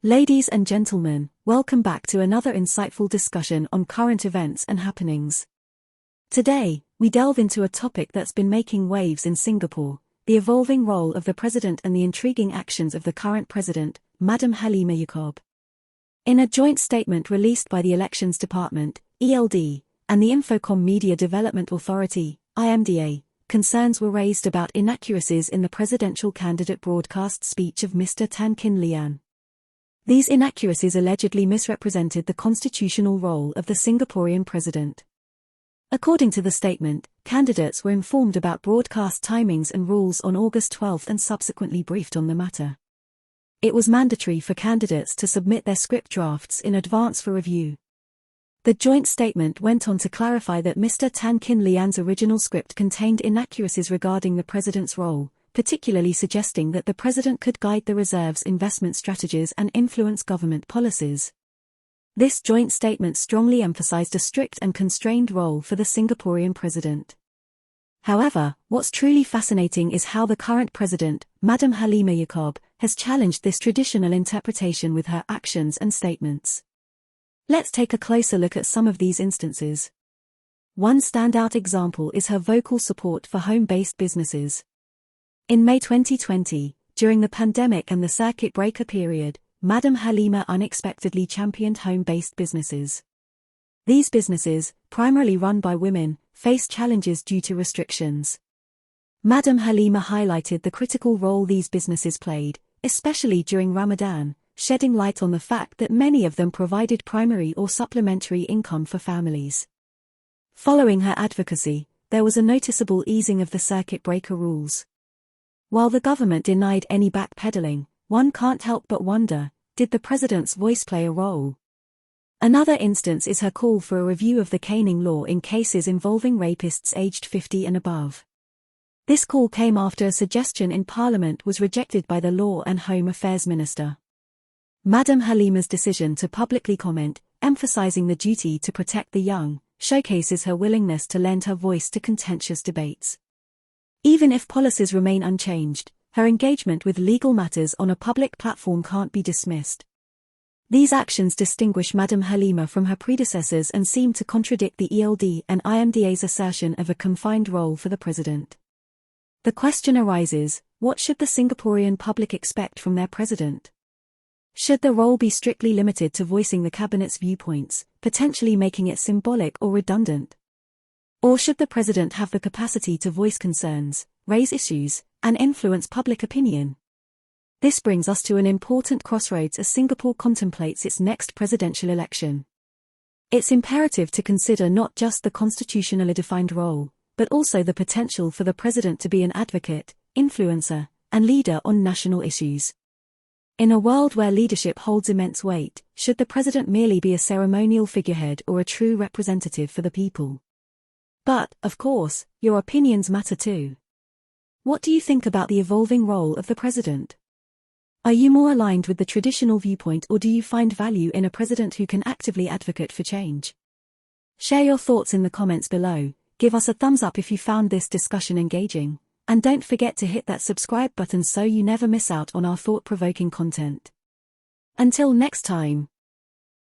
Ladies and gentlemen, welcome back to another insightful discussion on current events and happenings. Today, we delve into a topic that's been making waves in Singapore, the evolving role of the president and the intriguing actions of the current president, Madam Halimah Yacob. In a joint statement released by the Elections Department, ELD, and the Infocomm Media Development Authority, IMDA, concerns were raised about inaccuracies in the presidential candidate broadcast speech of Mr. Kin Lian. These inaccuracies allegedly misrepresented the constitutional role of the Singaporean president. According to the statement, candidates were informed about broadcast timings and rules on August 12 and subsequently briefed on the matter. It was mandatory for candidates to submit their script drafts in advance for review. The joint statement went on to clarify that Mr. Kin Lian's original script contained inaccuracies regarding the president's role, particularly suggesting that the president could guide the reserve's investment strategies and influence government policies. This joint statement strongly emphasized a strict and constrained role for the Singaporean president. However, what's truly fascinating is how the current president, Madam Halimah Yacob, has challenged this traditional interpretation with her actions and statements. Let's take a closer look at some of these instances. One standout example is her vocal support for home-based businesses. In May 2020, during the pandemic and the circuit breaker period, Madam Halimah unexpectedly championed home-based businesses. These businesses, primarily run by women, face challenges due to restrictions. Madam Halimah highlighted the critical role these businesses played, especially during Ramadan, shedding light on the fact that many of them provided primary or supplementary income for families. Following her advocacy, there was a noticeable easing of the circuit breaker rules. While the government denied any backpedaling, one can't help but wonder, did the president's voice play a role? Another instance is her call for a review of the caning law in cases involving rapists aged 50 and above. This call came after a suggestion in Parliament was rejected by the Law and Home Affairs Minister. Madam Halimah's decision to publicly comment, emphasizing the duty to protect the young, showcases her willingness to lend her voice to contentious debates. Even if policies remain unchanged, her engagement with legal matters on a public platform can't be dismissed. These actions distinguish Madam Halimah from her predecessors and seem to contradict the ELD and IMDA's assertion of a confined role for the president. The question arises, what should the Singaporean public expect from their president? Should the role be strictly limited to voicing the cabinet's viewpoints, potentially making it symbolic or redundant? Or should the president have the capacity to voice concerns, raise issues, and influence public opinion? This brings us to an important crossroads as Singapore contemplates its next presidential election. It's imperative to consider not just the constitutionally defined role, but also the potential for the president to be an advocate, influencer, and leader on national issues. In a world where leadership holds immense weight, should the president merely be a ceremonial figurehead or a true representative for the people? But, of course, your opinions matter too. What do you think about the evolving role of the president? Are you more aligned with the traditional viewpoint, or do you find value in a president who can actively advocate for change? Share your thoughts in the comments below, give us a thumbs up if you found this discussion engaging, and don't forget to hit that subscribe button so you never miss out on our thought-provoking content. Until next time.